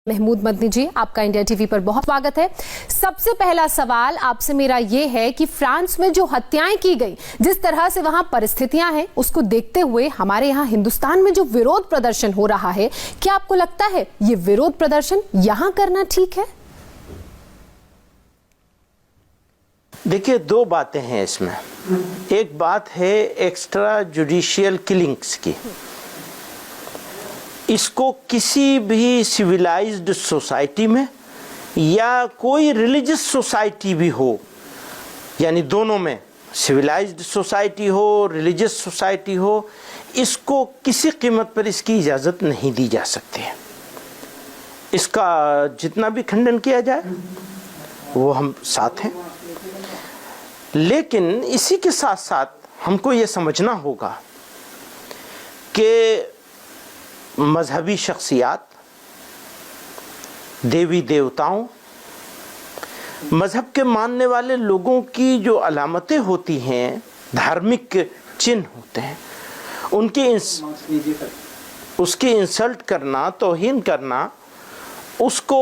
महमूद मदनी जी, आपका India TV पर बहुत स्वागत है। सबसे पहला सवाल आपसे मेरा ये है कि फ्रांस में जो हत्याएं की गई, जिस तरह से वहां परिस्थितियां हैं, उसको देखते हुए हमारे यहाँ हिंदुस्तान में जो विरोध प्रदर्शन हो रहा है, क्या आपको लगता है ये विरोध प्रदर्शन यहां करना ठीक है? देखिए, दो बातें हैं इसमें। एक बात है एक्स्ट्रा जुडिशियल किलिंग्स की। इसको किसी भी सिविलाइज्ड सोसाइटी में या कोई रिलीजियस सोसाइटी भी हो, यानी दोनों में, सिविलाइज्ड सोसाइटी हो, रिलीजियस सोसाइटी हो, इसको किसी कीमत पर इसकी इजाज़त नहीं दी जा सकती है। इसका जितना भी खंडन किया जाए वो हम साथ हैं, लेकिन इसी के साथ साथ हमको ये समझना होगा कि मजहबी शख्सियात, देवी देवताओं, मजहब के मानने वाले लोगों की जो अलामतें होती हैं, धार्मिक चिन्ह होते हैं, उसकी इंसल्ट करना, तौहीन करना, उसको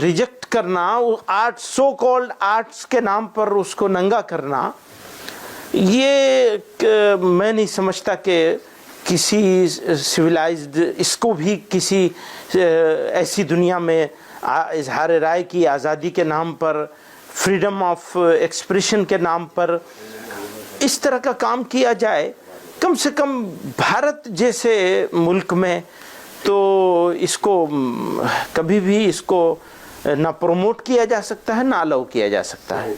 रिजेक्ट करना, आर्ट, सो कॉल्ड आर्ट्स के नाम पर उसको नंगा करना, ये मैं नहीं समझता कि किसी सिविलाइज्ड, इसको भी किसी ऐसी दुनिया में इजहार राय की आज़ादी के नाम पर, फ्रीडम ऑफ एक्सप्रेशन के नाम पर इस तरह का काम किया जाए। कम से कम भारत जैसे मुल्क में तो इसको कभी भी इसको ना प्रमोट किया जा सकता है, ना अलाउ किया जा सकता है।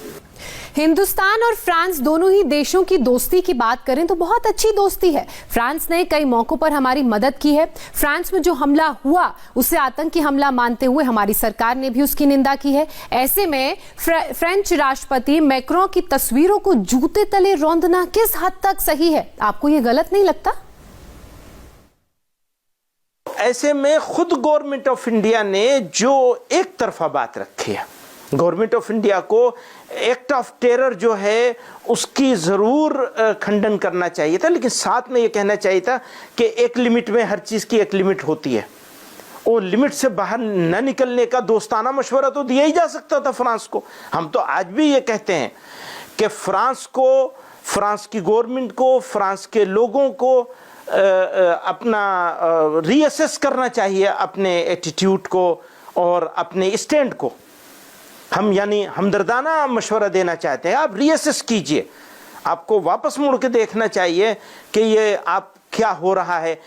हिंदुस्तान और फ्रांस दोनों ही देशों की दोस्ती की बात करें तो बहुत अच्छी दोस्ती है। फ्रांस ने कई मौकों पर हमारी मदद की है। फ्रांस में जो हमला हुआ उसे आतंकी हमला मानते हुए हमारी सरकार ने भी उसकी निंदा की है। ऐसे में फ्रेंच राष्ट्रपति मैक्रों की तस्वीरों को जूते तले रौंदना किस हद तक सही है? आपको ये गलत नहीं लगता? ऐसे में खुद गवर्नमेंट ऑफ इंडिया ने जो एक तरफा बात रखी है, गवर्नमेंट ऑफ इंडिया को एक्ट ऑफ टेरर जो है उसकी ज़रूर खंडन करना चाहिए था, लेकिन साथ में ये कहना चाहिए था कि एक लिमिट में, हर चीज़ की एक लिमिट होती है, वो लिमिट से बाहर न निकलने का दोस्ताना मशवरा तो दिया ही जा सकता था फ्रांस को। हम तो आज भी ये कहते हैं कि फ्रांस को, फ्रांस की गवर्नमेंट को, फ्रांस के लोगों को अपना रीअसेस करना चाहिए, अपने एटीट्यूड को और अपने स्टैंड को। हम यानी हमदर्दाना मशवरा देना चाहते हैं, आप रीअसेस कीजिए, आपको वापस मुड़ के देखना चाहिए कि ये आप क्या हो रहा है।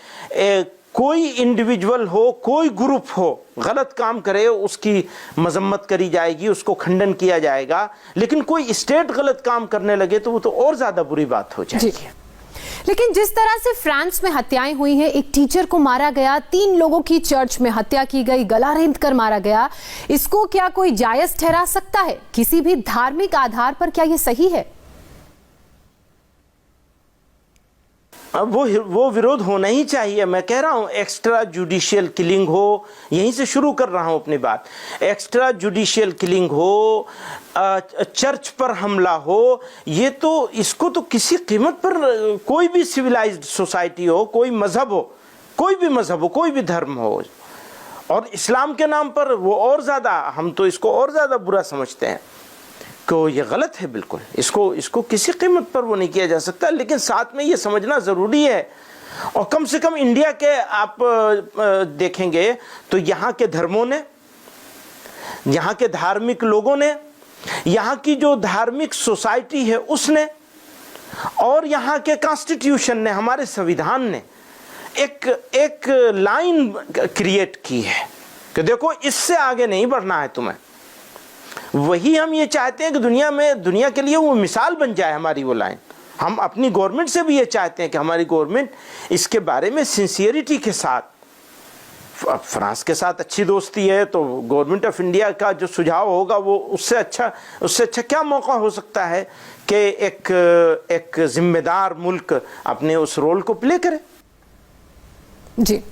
कोई इंडिविजुअल हो, कोई ग्रुप हो, गलत काम करे उसकी मजम्मत करी जाएगी, उसको खंडन किया जाएगा, लेकिन कोई स्टेट गलत काम करने लगे तो वो तो और ज़्यादा बुरी बात हो जाएगी। लेकिन जिस तरह से फ्रांस में हत्याएं हुई हैं, एक टीचर को मारा गया, 3 लोगों की चर्च में हत्या की गई, गला रेंत कर मारा गया, इसको क्या कोई जायज ठहरा सकता है? किसी भी धार्मिक आधार पर क्या ये सही है? अब वो विरोध होना ही चाहिए। मैं कह रहा हूं एक्स्ट्रा जुडिशियल किलिंग हो, यहीं से शुरू कर रहा हूं अपनी बात। एक्स्ट्रा जुडिशियल किलिंग हो, चर्च पर हमला हो, ये तो, इसको तो किसी कीमत पर कोई भी सिविलाइज्ड सोसाइटी हो, कोई मजहब हो, कोई भी मजहब हो, कोई भी धर्म हो, और इस्लाम के नाम पर वो और ज़्यादा, हम तो इसको और ज़्यादा बुरा समझते हैं को ये गलत है बिल्कुल। इसको किसी कीमत पर वो नहीं किया जा सकता, लेकिन साथ में ये समझना ज़रूरी है। और कम से कम इंडिया के आप देखेंगे तो यहाँ के धर्मों ने, यहाँ के धार्मिक लोगों ने, यहाँ की जो धार्मिक सोसाइटी है उसने, और यहाँ के कॉन्स्टिट्यूशन ने, हमारे संविधान ने एक लाइन क्रिएट की है कि देखो इससे आगे नहीं बढ़ना है तुम्हें। वही हम ये चाहते हैं कि दुनिया में, दुनिया के लिए वो मिसाल बन जाए हमारी वो लाइन। हम अपनी गवर्नमेंट से भी ये चाहते हैं कि हमारी गवर्नमेंट इसके बारे में सिंसियरिटी के साथ, फ्रांस के साथ अच्छी दोस्ती है तो गवर्नमेंट ऑफ इंडिया का जो सुझाव होगा वो उससे अच्छा क्या मौका हो सकता है कि एक जिम्मेदार मुल्क अपने उस रोल को प्ले करे। जी।